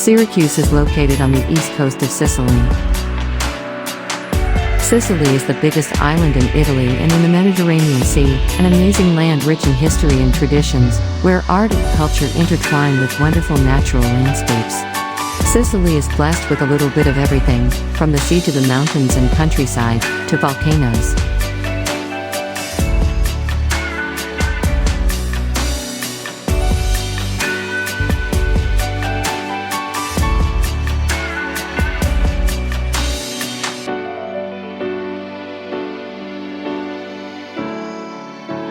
Syracuse is located on the east coast of Sicily. Sicily is the biggest island in Italy and in the Mediterranean Sea, an amazing land rich in history and traditions, where art and culture intertwine with wonderful natural landscapes. Sicily is blessed with a little bit of everything, from the sea to the mountains and countryside, to volcanoes.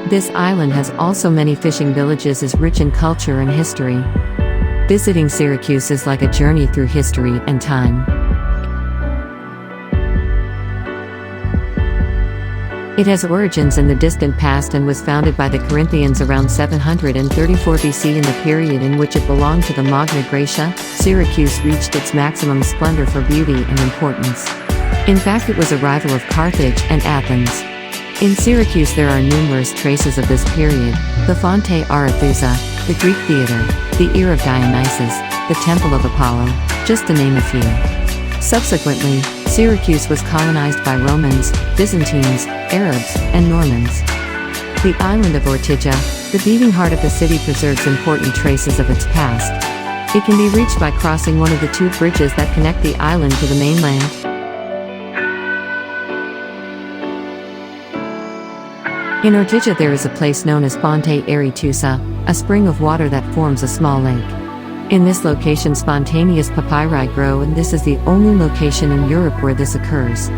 This island has also many fishing villages, is rich in culture and history. Visiting Syracuse is like a journey through history and time. It has origins in the distant past and was founded by the Corinthians around 734 BC, in the period in which it belonged to the Magna Graecia. Syracuse reached its maximum splendor for beauty and importance. In fact, it was a rival of Carthage and Athens. In Syracuse there are numerous traces of this period: the Fonte Arethusa, the Greek theater, the Ear of Dionysus, the Temple of Apollo, just to name a few. Subsequently, Syracuse was colonized by Romans, Byzantines, Arabs, and Normans. The island of Ortigia, the beating heart of the city, preserves important traces of its past. It can be reached by crossing one of the two bridges that connect the island to the mainland. In Ortigia there is a place known as Fonte Arethusa, a spring of water that forms a small lake. In this location spontaneous papyri grow, and this is the only location in Europe where this occurs.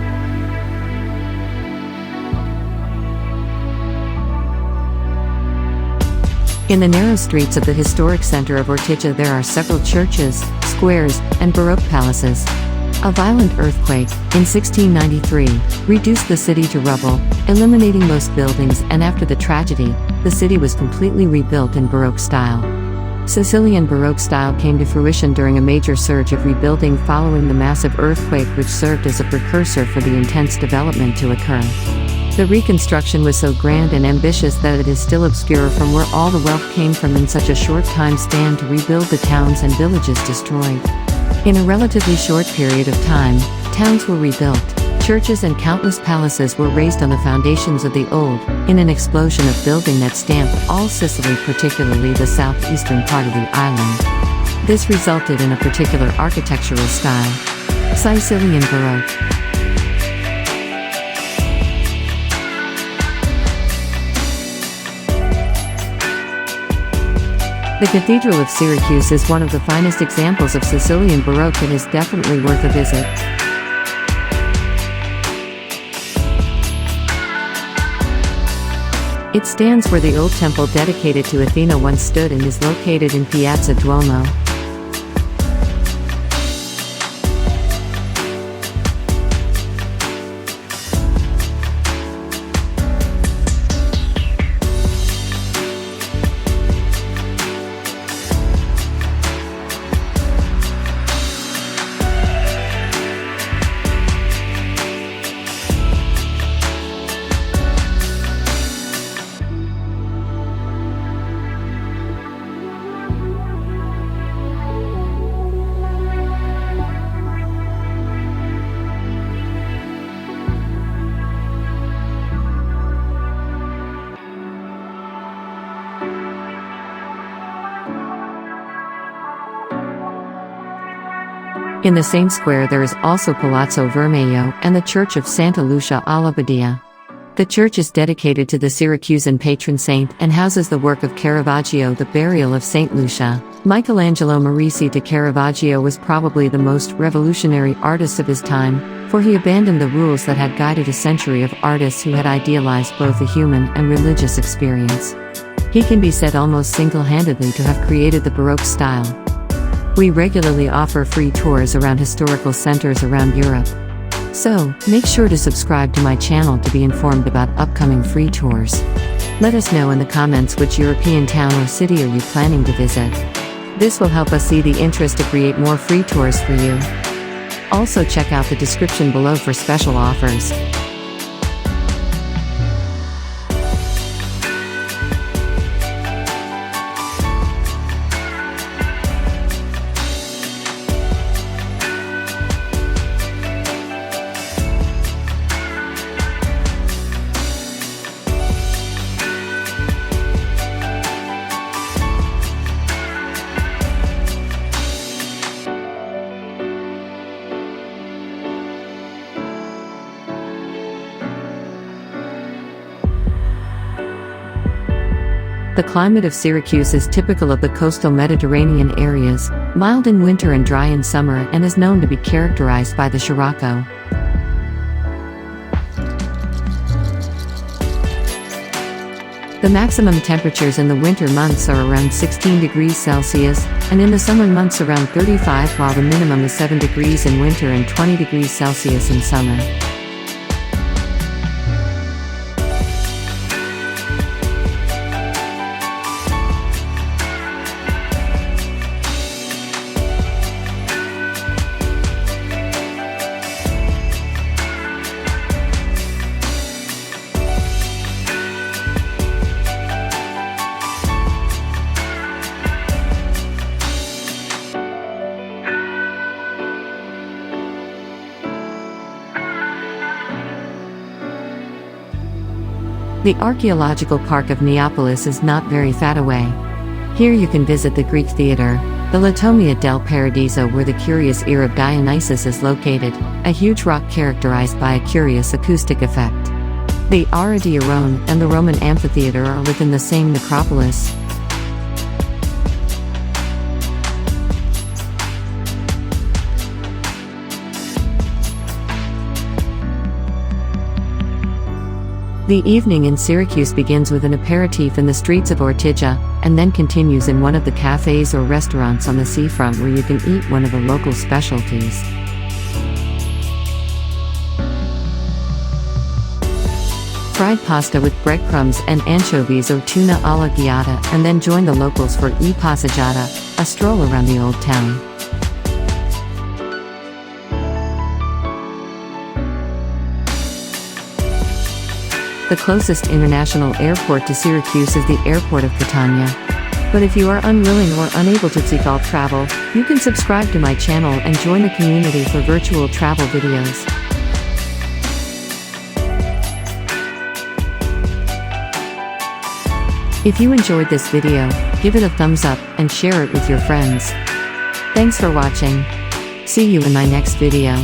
In the narrow streets of the historic center of Ortigia there are several churches, squares, and Baroque palaces. A violent earthquake, in 1693, reduced the city to rubble, eliminating most buildings, and after the tragedy, the city was completely rebuilt in Baroque style. Sicilian Baroque style came to fruition during a major surge of rebuilding following the massive earthquake, which served as a precursor for the intense development to occur. The reconstruction was so grand and ambitious that it is still obscure from where all the wealth came from in such a short time span to rebuild the towns and villages destroyed. In a relatively short period of time, towns were rebuilt, churches and countless palaces were raised on the foundations of the old, in an explosion of building that stamped all Sicily, particularly the southeastern part of the island. This resulted in a particular architectural style: Sicilian Baroque. The Cathedral of Syracuse is one of the finest examples of Sicilian Baroque and is definitely worth a visit. It stands where the old temple dedicated to Athena once stood and is located in Piazza Duomo. In the same square there is also Palazzo Vermelho and the Church of Santa Lucia Alabadia. The church is dedicated to the Syracusan patron saint and houses the work of Caravaggio, The Burial of Saint Lucia. Michelangelo Merisi de Caravaggio was probably the most revolutionary artist of his time, for he abandoned the rules that had guided a century of artists who had idealized both the human and religious experience. He can be said almost single-handedly to have created the Baroque style. We regularly offer free tours around historical centers around Europe. So, make sure to subscribe to my channel to be informed about upcoming free tours. Let us know in the comments which European town or city are you planning to visit. This will help us see the interest to create more free tours for you. Also check out the description below for special offers. The climate of Syracuse is typical of the coastal Mediterranean areas, mild in winter and dry in summer, and is known to be characterized by the Sirocco. The maximum temperatures in the winter months are around 16 degrees Celsius, and in the summer months around 35, while the minimum is 7 degrees in winter and 20 degrees Celsius in summer. The archaeological park of Neapolis is not very far away. Here you can visit the Greek theater, the Latomia del Paradiso, where the curious ear of Dionysus is located, a huge rock characterized by a curious acoustic effect. The Ara di Aron and the Roman amphitheater are within the same necropolis. The evening in Syracuse begins with an aperitif in the streets of Ortigia, and then continues in one of the cafes or restaurants on the seafront where you can eat one of the local specialties. Fried pasta with breadcrumbs and anchovies or tuna alla ghiata, and then join the locals for e passeggiata, a stroll around the old town. The closest international airport to Syracuse is the airport of Catania. But if you are unwilling or unable to seek all travel, you can subscribe to my channel and join the community for virtual travel videos. If you enjoyed this video, give it a thumbs up and share it with your friends. Thanks for watching. See you in my next video.